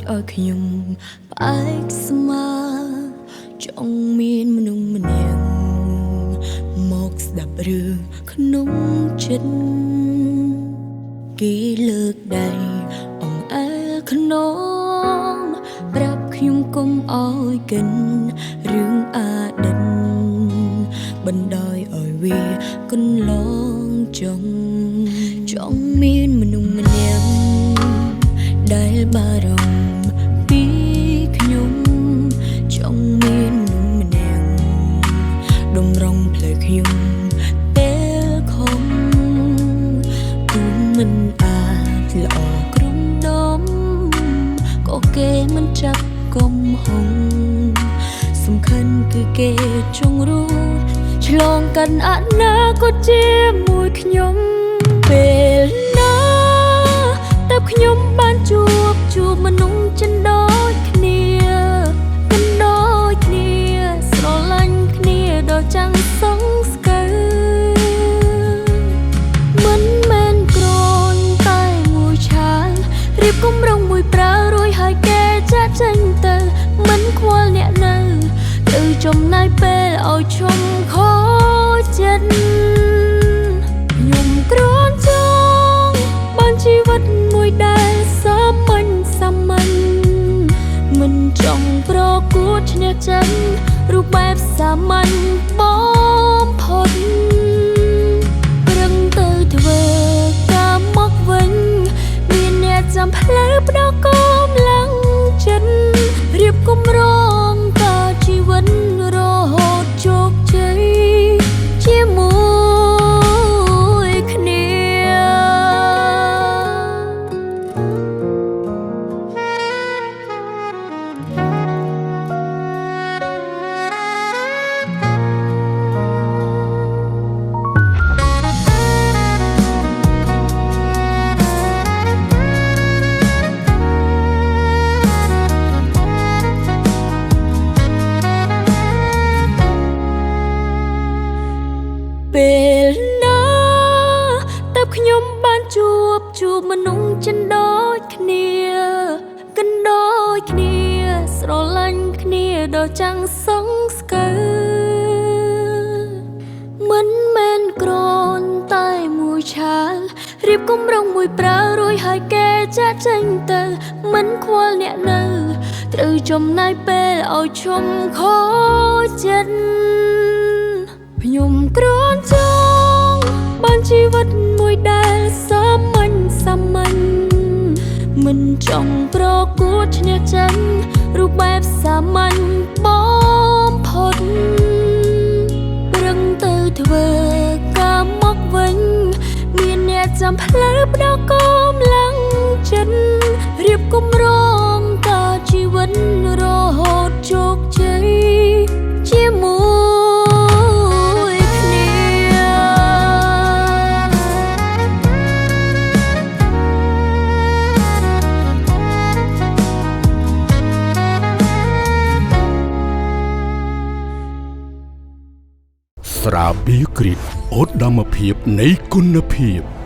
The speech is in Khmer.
ឲ្យខ្ញុំផ្អែកស្មើចង់មានមនុស្សម្នាក់មកស្ដាប់រឿងក្នុងចិត្តគេលើកដៃអង្អែលខ្នងប្រាប់ខ្ញុំកុំឲ្យកិនរឿងអតីតបណ្ដោយឲ្យវាកន្លងចង់មានមនុស្សម្នាក់ដែលបារម្ភពីខ្ញុំចង់មានមនុស្សម្នាក់តម្រង់ផ្លូវខ្ញុំពេលខំគឺមិនអាចល្អក្រុមដុំក៏គេមិនចាប់កុំហុងសំខាន់គឺគេចង់រស់ឆ្លងកាន់អនាគតជាមួយខ្ញុំពេលណាតែខ្ញុំបានជួបមនុស្សចិនដូចគ្នាស្រឡាញ់គ្នាដល់ចាំងសងស្កើមិនមែនគ្រាន់តែមួយឆានរៀបគម្រោងមួយប្រើរួចហើយគេចាក់ចេញទៅមិនខ្វល់អ្នកនៅត្រូវចំណាយពេលឲ្យឈុំខូចចិត្តខ្ញុំគ្រាន់ចង់បានជីវិតមួយដែលសាមញ្ញមិនចង់ប្រកួតឈ្នះចាញ់រូបបែបសាមញ្ញបំផុតប្រឹងទៅធ្វើការមកវិញមានអ្នកចាំផ្លូវផ្ដល់កម្លាំងចិត្តរៀបគម្រោងក៏ជីវិតរហូតជោគជ័យជាមួយគ្នាពេលណាតើខ្ញុំបានជួបមនុស្សចិនដូចគ្នាស្រឡាញ់គ្នាដល់ចាំងសងស្កើមិនមែនគ្រាន់តែមួយឆានរៀបគម្រោងមួយប្រើរួចហើយគេចាក់ចេញទៅមិនខ្វល់អ្នកនៅត្រូវចំណាយពេលឲ្យឈុំខូចចិត្តខ្ញុំគ្រាន់ចង់បានជីវិតមួយដែលសាមញ្ញមិនចង់ប្រកួតឈ្នះចាញ់រូបបែបសាមញ្ញបំផុតប្រឹងទៅធ្វើការមកវិញមានអ្នកចាំផ្លូវផ្ដល់កម្លាំងចិត្តរៀបគម្រោងក៏ជីវិតរហូតជោគជ័យជាមួយគ្នាស្រាបៀរគ្រីតអូតដាមភាពនៃគុណភាព